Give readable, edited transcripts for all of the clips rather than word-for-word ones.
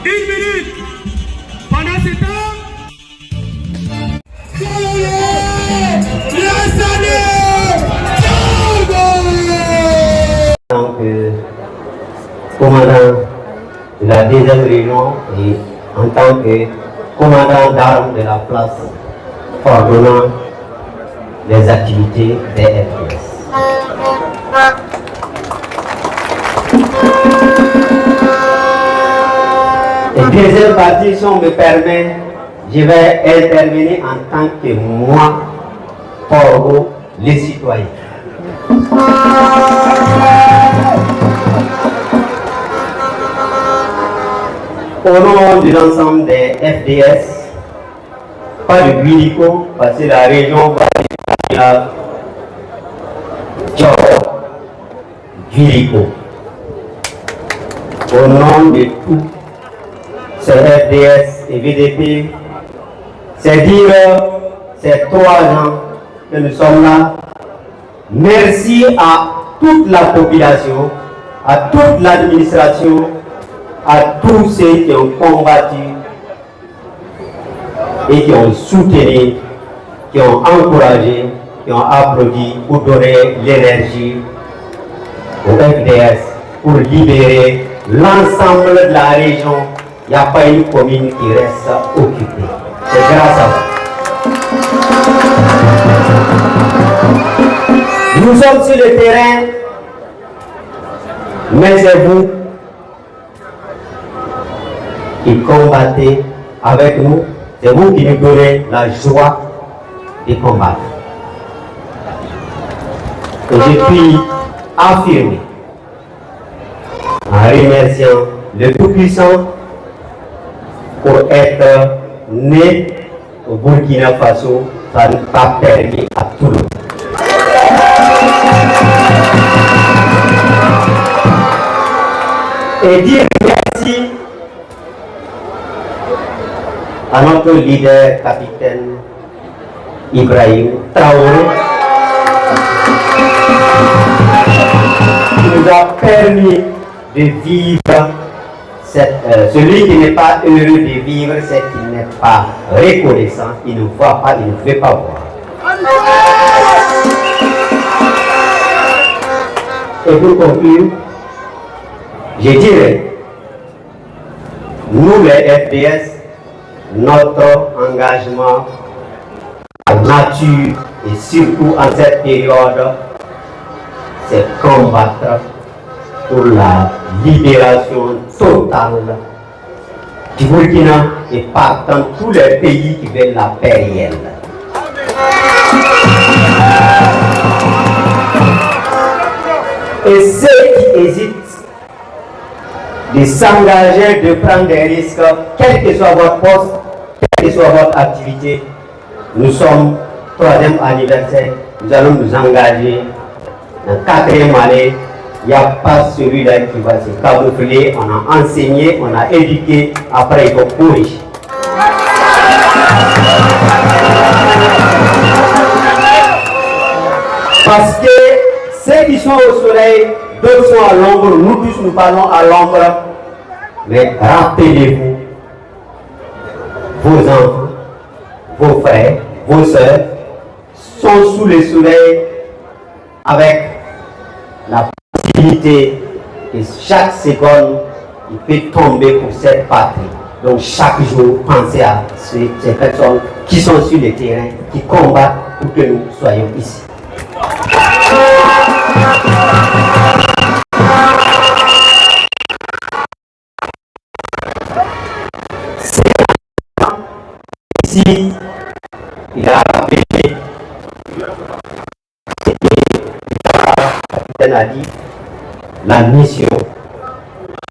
Une minute. Pendant ce temps, en tant que commandant de la deuxième région et en tant que commandant d'armes de la place coordonnant les activités des FDS. Et deuxième partie, si on me permet, je vais intervenir en tant que moi, Porgo, les citoyens. Au nom de l'ensemble des FDS, pas de Guilico, parce que la région va Guilico. Au nom de tous ces FDS et VDP, c'est dire ces 3 ans que nous sommes là. Merci à toute la population, à toute l'administration, à tous ceux qui ont combattu et qui ont soutenu, qui ont encouragé, qui ont applaudi pour donner l'énergie au FDS pour libérer l'ensemble de la région. Il n'y a pas une commune qui reste occupée. C'est grâce à vous. Nous sommes sur le terrain, mais c'est vous qui combattez avec nous. C'est vous qui nous donnez la joie de combattre. Et je puis affirmer, en remerciant le Tout-Puissant, pour être né au Burkina Faso, ça n'a pas permis à tout le monde. Et dire merci à notre leader, capitaine Ibrahim Traoré, qui nous a permis de vivre celui qui n'est pas heureux de vivre, c'est qu'il n'est pas reconnaissant, il ne voit pas, il ne veut pas voir. Et pour conclure, je dirais, nous les FDS, notre engagement à nature et surtout en cette période, c'est combattre pour la libération totale du Burkina et partant tous les pays qui veulent la paix réelle. Et ceux qui hésitent de s'engager, de prendre des risques, quel que soit votre poste, quelle que soit votre activité, nous sommes 3e anniversaire, nous allons nous engager en 4e année. Il n'y a pas celui-là qui va se camoufler, on a enseigné, on a éduqué, après il faut corriger. Parce que ceux qui sont au soleil, d'autres sont à l'ombre, nous tous nous parlons à l'ombre. Mais rappelez-vous, vos enfants, vos frères, vos soeurs sont sous le soleil avec la possibilité que chaque seconde, il peut tomber pour cette patrie. Donc chaque jour, pensez à ces personnes qui sont sur le terrain, qui combattent pour que nous soyons ici. Ici, il a rappelé, le capitaine a dit, la mission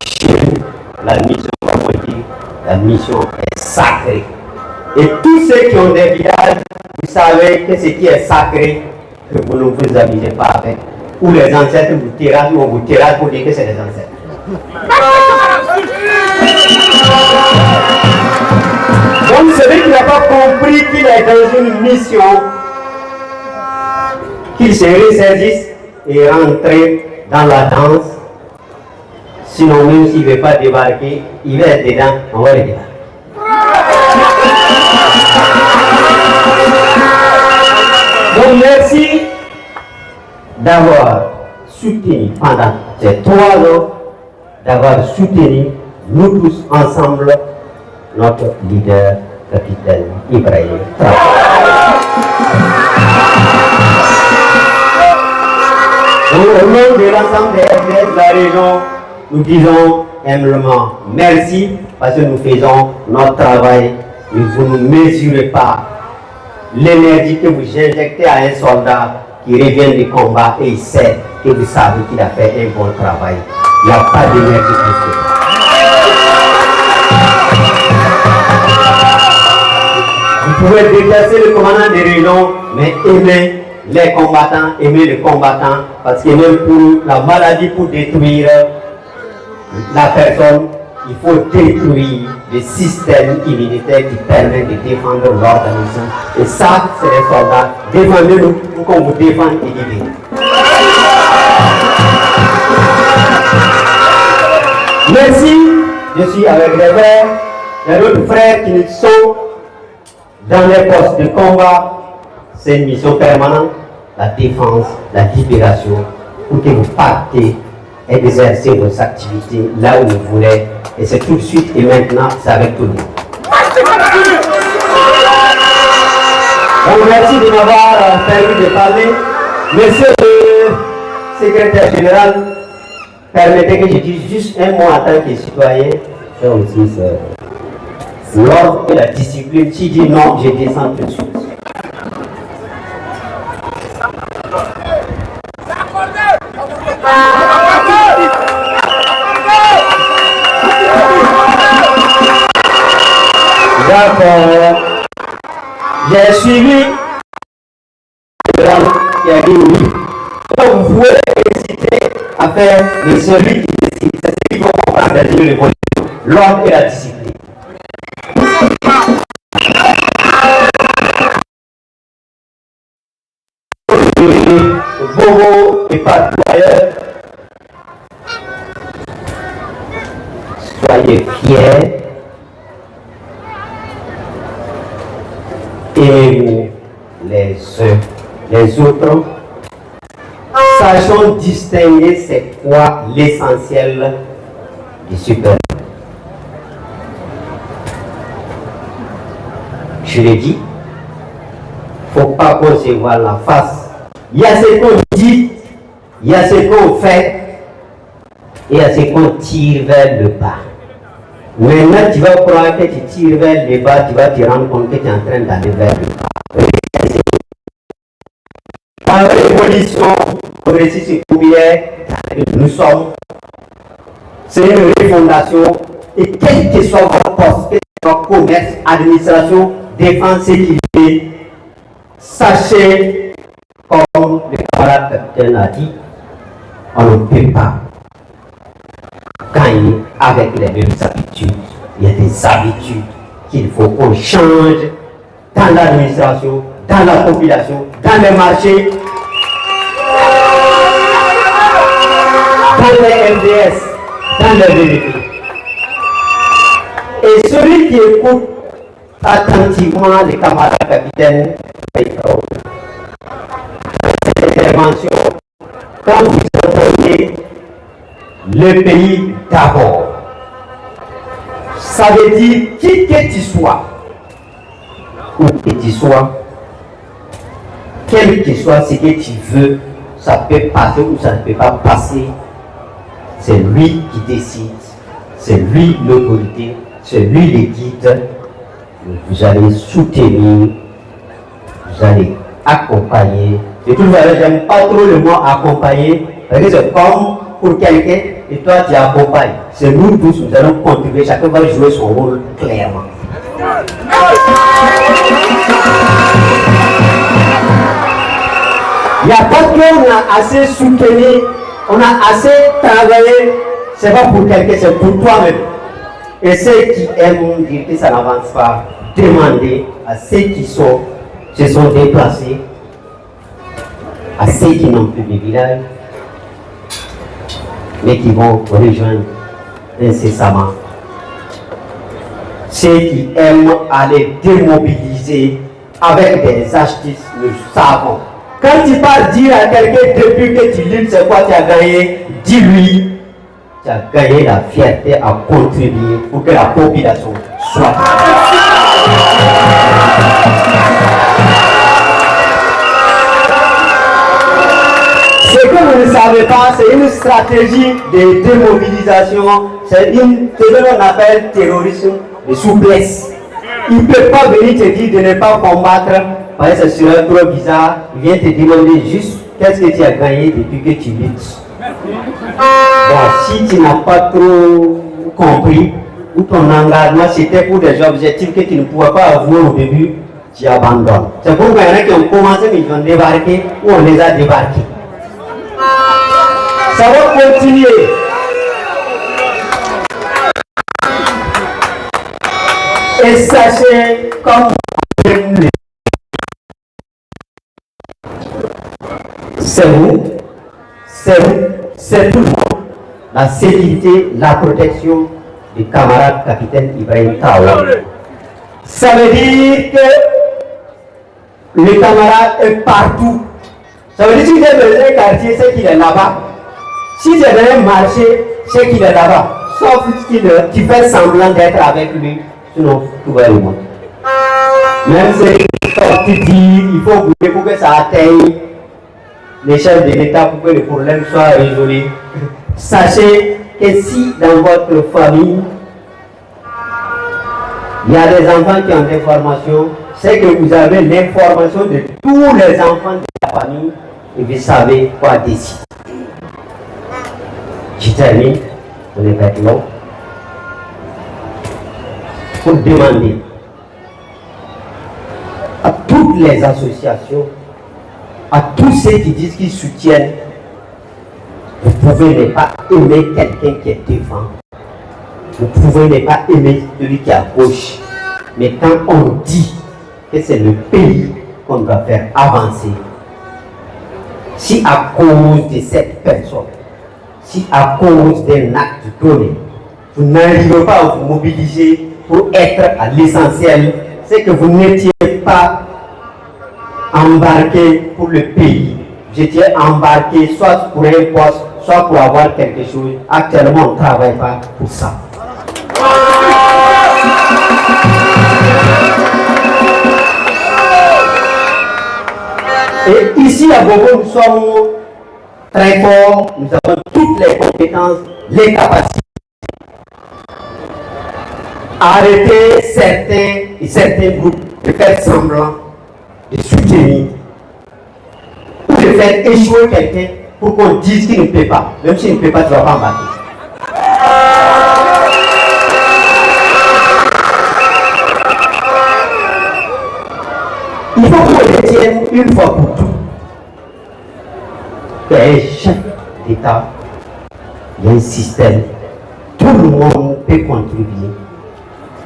chez nous, la mission, comme on dit, la mission est sacrée. Et tous ceux qui ont des villages, vous savez que ce qui est sacré, que vous ne vous amusez pas avec. Ou les ancêtres vous tirent, ou on vous tire pour dire que c'est les ancêtres. Donc celui qui n'a pas compris qu'il est dans une mission, qu'il se ressaisisse et rentre dans la danse, Sinon, même s'il ne veut pas débarquer, il va être dedans, on va le débarquer. Donc merci d'avoir soutenu pendant ces 3 ans, d'avoir soutenu nous tous ensemble notre leader, capitaine Ibrahim Traoré. Donc au nom de l'ensemble des FDS de la région, nous disons humblement merci parce que nous faisons notre travail et vous ne mesurez pas l'énergie que vous injectez à un soldat qui revient du combat et il sait que vous savez qu'il a fait un bon travail. Il n'y a pas d'énergie plus que ça. Vous pouvez déplacer le commandant des régions, mais aimer les combattants, aimer les combattants, parce que même pour la maladie, pour détruire la personne, il faut détruire le système immunitaire qui permet de défendre l'organisme. Et ça, c'est les soldats. Défendez-nous pour qu'on vous défende et libère. Merci. Je suis avec les frères, les autres frères qui sont dans les postes de combat. C'est une mission permanente, la défense, la libération, pour que vous partez et exercer vos activités là où vous voulez. Et c'est tout de suite et maintenant, c'est avec tout le monde. Donc merci de m'avoir permis de parler. Monsieur le secrétaire général, permettez que je dise juste un mot en tant que citoyen. Ça aussi, c'est l'ordre et la discipline. Si je dis non, je descends tout de suite. D'accord. J'ai suivi qui a dit oui. Donc vous pouvez hésiter à faire de celui qui décide. C'est ce qu'il faut comprendre dans le monde. L'ordre et la discipline. Bobo et pas ailleurs. Soyez fiers. Aimez les uns les autres. Sachons distinguer c'est quoi l'essentiel du super. Je l'ai dit, il ne faut pas qu'on se voit la face. Il y a ce qu'on dit, il y a ce qu'on fait, et il y a ce qu'on tire vers le bas. Maintenant, tu vas croire que tu tires vers le bas, tu vas te rendre compte que tu es en train d'aller vers le bas. Par l'évolution progressiste et coutumière, nous sommes, c'est une refondation, et quel que soit votre poste, quel que soit votre commerce, administration, défense, sécurité, sachez, comme le camarade capitaine a dit, on ne peut pas gagner avec les mêmes habitudes. Il y a des habitudes qu'il faut qu'on change dans l'administration, dans la population, dans les marchés, dans les MDS, dans les vérités. Et celui qui écoute attentivement les camarades capitaines, cette intervention, quand vous entendez le pays d'abord, ça veut dire qui que tu sois, où que tu sois, quel que soit ce que tu veux, ça peut passer ou ça ne peut pas passer. C'est lui qui décide, c'est lui l'autorité, c'est lui le guide. Vous allez soutenir, vous allez accompagner. De toute façon, j'aime pas trop le mot accompagner, parce que c'est comme pour quelqu'un et toi tu accompagnes. C'est nous tous, nous allons contribuer, chacun va jouer son rôle clairement. Il n'y a pas qu'on a assez soutenu, on a assez travaillé, c'est pas pour quelqu'un, c'est pour toi-même. Et ceux qui aiment dire que ça n'avance pas, demandez à ceux qui se sont déplacés, à ceux qui n'ont plus de village, mais qui vont rejoindre incessamment. Ceux qui aiment aller démobiliser avec des astuces, nous savons. Quand tu pars dire à quelqu'un depuis que tu luttes, c'est quoi tu as gagné, dis-lui, tu as gagné la fierté à contribuer pour que la population soit. Ce que vous ne savez pas, c'est une stratégie de démobilisation, c'est ce que l'on appelle terrorisme de souplesse. Il ne peut pas venir te dire de ne pas combattre, parce que c'est serait trop bizarre. Il vient te demander juste qu'est-ce que tu as gagné depuis que tu luttes. Bon, si tu n'as pas trop compris, ou ton engagement c'était pour des objectifs que tu ne pouvais pas avoir au début, tu abandonnes. C'est pourquoi il y en a qui ont commencé, mais ils ont débarqué, ou on les a débarqués. Ça va continuer. Et sachez, comme c'est vous, c'est tout le monde, la sécurité, la protection du camarade capitaine Ibrahim Traoré. Ça veut dire que le camarade est partout. Ça veut dire que si j'ai besoin d'un quartier, c'est qu'il est là-bas. Si j'ai besoin d'un marché, c'est qu'il est là-bas. Sauf qu'il fait semblant d'être avec lui. Sinon, tout va le monde. Même si tu dis il faut bouger pour que ça atteigne l'échelle de l'État pour que le problème soit résolu. Sachez que si dans votre famille, il y a des enfants qui ont des formations, c'est que vous avez l'information de tous les enfants de la famille et vous savez quoi décider. Je termine, on est pas long. Pour demander à toutes les associations, à tous ceux qui disent qu'ils soutiennent, vous pouvez ne pas aimer quelqu'un qui est devant. Vous pouvez ne pas aimer celui qui est à gauche. Mais quand on dit que c'est le pays qu'on doit faire avancer, si à cause de cette personne, si à cause d'un acte donné, vous n'arrivez pas à vous mobiliser pour être à l'essentiel, c'est que vous n'étiez pas embarqué pour le pays. Vous étiez embarqué soit pour un poste, soit pour avoir quelque chose. Actuellement, on ne travaille pas pour ça. Et ici à Bobo, nous sommes très forts, nous avons toutes les compétences, les capacités. Arrêter certains groupes de faire semblant de soutenir ou de faire échouer quelqu'un pour qu'on dise qu'il ne peut pas. Même s'il ne peut pas, tu ne vas pas embarquer. Il faut qu'on les tienne une fois pour toutes. Un chef d'État, il y a un système, tout le monde peut contribuer.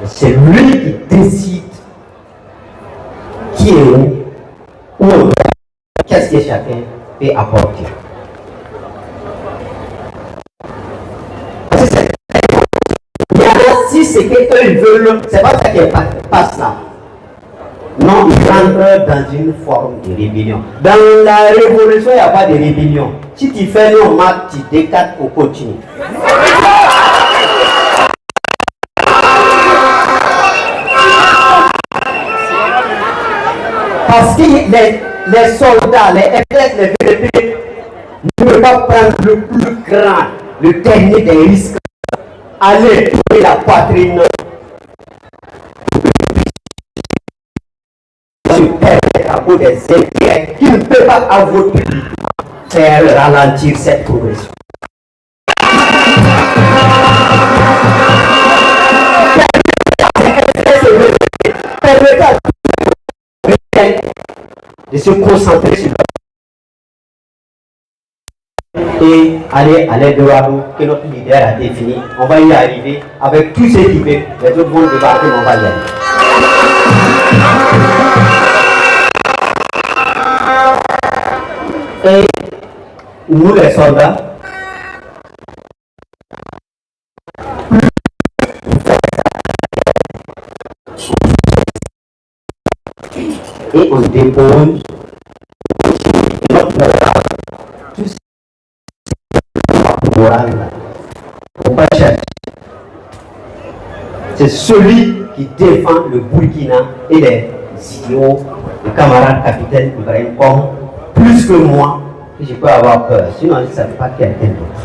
C'est lui qui décide qui est où on va, qu'est-ce que chacun peut apporter. Si c'est qu'eux veulent, c'est pas ça qui passe là. Non, ils rentrent dans une forme de rébellion. Dans la révolution, il n'y a pas de rébellion. Si tu fais non, Marc, tu décates, on continue. Parce que les soldats, les FS, les VDP ne peuvent pas prendre le plus grand, le dernier des risques, aller trouver la poitrine, se permettre à cause des intérêts qui ne peuvent pas avoir public, faire ralentir cette progression. Permettez de se concentrer sur et aller à l'Eldorado que notre leader a défini. On va y arriver avec tous ces qui veulent. Les autres vont débarquer, mais on va y aller. Et nous les soldats, et on dépose notre moral. Tout ce moral là. Faut pas chercher. C'est celui qui défend le Burkina et les idiots, le camarade capitaine Ibrahim Kom, plus que moi, que je peux avoir peur. Sinon, je ne savais pas quelqu'un d'autre.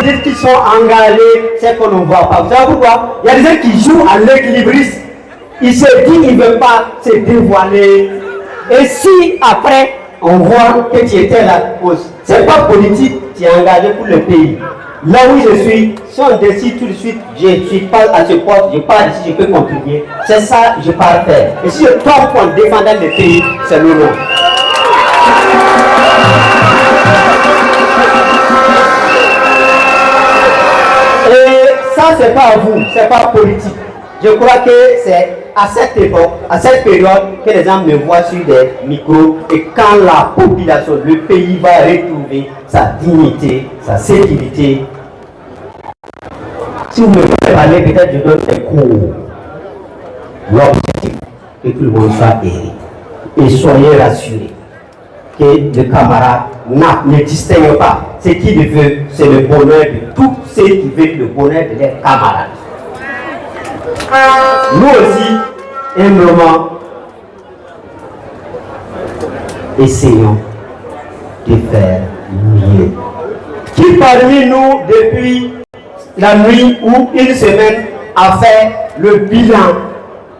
Les gens qui sont engagés, c'est qu'on ne voit pas. Vous savez pourquoi? Il y a des gens qui jouent à l'équilibriste. Ils se disent qu'ils ne veulent pas se dévoiler. Et si après, on voit que tu étais là, ce n'est pas politique, tu es engagé pour le pays. Là où je suis, si on décide tout de suite, je ne suis pas à ce poste, je pars ici, je peux contribuer. C'est ça que je pars faire. Et si je tombe pour défendre le pays, c'est le nom. Et ça, c'est pas à vous, c'est pas politique. Je crois que c'est à cette époque, à cette période, que les gens me voient sur des micros et quand la population, le pays va retrouver sa dignité, sa sécurité. Si vous me faites parler, peut-être je donne un cours. L'objectif, que tout le monde soit guéri. Et soyez rassurés que le camarade ne distingue pas. Ce qu'il veut, c'est le bonheur de tous ceux qui veulent le bonheur de leurs camarades. Nous aussi, humblement, essayons de faire mieux. Qui parmi nous, depuis la nuit ou une semaine, a fait le bilan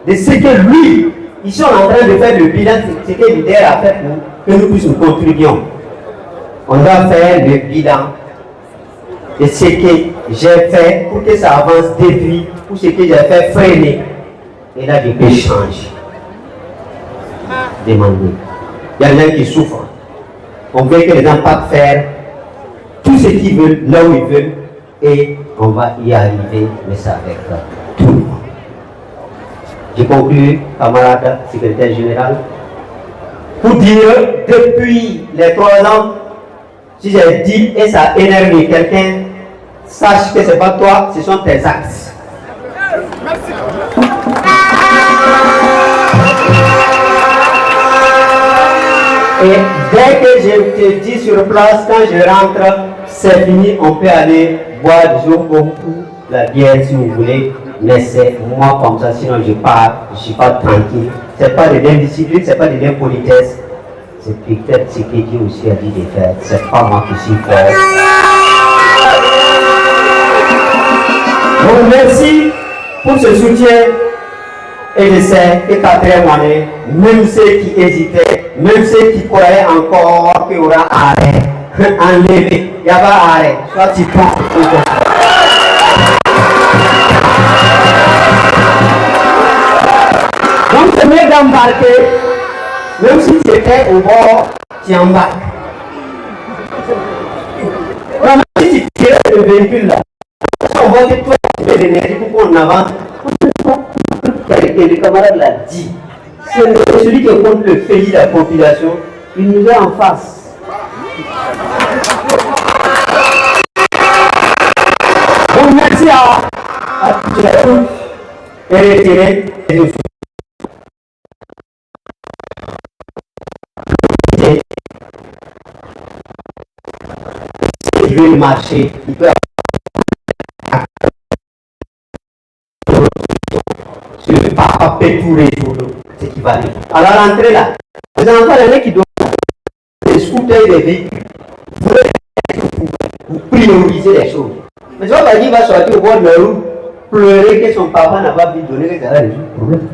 de ce que lui, ils sont en train de faire le bilan de ce que l'IDER a fait pour que nous puissions contribuer. On doit faire le bilan de ce que j'ai fait pour que ça avance depuis, pour ce que j'ai fait freiner. Et là, je peux changer. Demander. Il y a des gens qui souffrent. On veut que les gens partent faire tout ce qu'ils veulent, là où ils veulent, et on va y arriver, mais ça avec tout le monde. Je conclue, camarade secrétaire général, pour dire, depuis les 3 ans, si j'ai dit et ça énerve quelqu'un, sache que ce n'est pas toi, ce sont tes actes. Merci. Et dès que je te dis sur place, quand je rentre, c'est fini, on peut aller boire du jour au coup, la bière si vous voulez, mais c'est moi comme ça, sinon je pars, je ne suis pas tranquille. Ce n'est pas de l'indiscipline, ce n'est pas de l'impolitesse, c'est peut-être ce que Dieu aussi a dit de faire, ce n'est pas moi qui suis fort. Donc merci pour ce soutien. Et je sais que 4e année, même ceux qui hésitaient, même ceux qui croyaient encore qu'il y aura arrêt, enlevé, il n'y a pas arrêt, soit tu prends. Donc c'est mieux d'embarquer, même si tu étais au bord, tu embarques. Non, même si tu tires le véhicule là, on voit que toi tu fais de l'énergie pour qu'on avance. Et le camarade l'a dit, c'est celui qui compte le pays, la population, il nous est en face. Donc merci à tous et retirer les autres. Il veut marcher, il peut sur le papa paie tous les jours, c'est qui va aller. À la rentrée là, les enfants, il y en a qui doivent des scooters, des véhicules, pour prioriser les choses. Mais tu vois, quand il va sortir au bord de la route, pleurer que son papa n'a pas pu donner, que ça va résoudre le problème.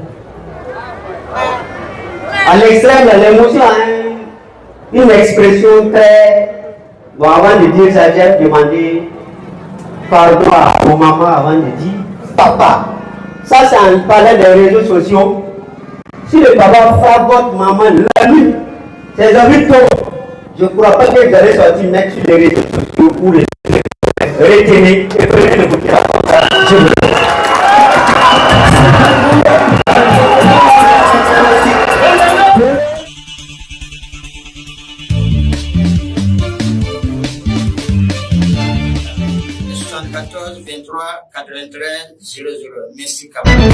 À l'extrême, l'émotion, hein, une expression très. Bon, avant de dire ça, j'ai demandé pardon à mon maman avant de dire papa. Ça, c'est en parlant des réseaux sociaux. Si le papa frappe votre maman la nuit, ses amis tombent. Je ne crois pas que vous allez sortir mettre sur les réseaux sociaux pour les retenir et prenez le bouquet. Le 74 23 93 00. Merci, camarade.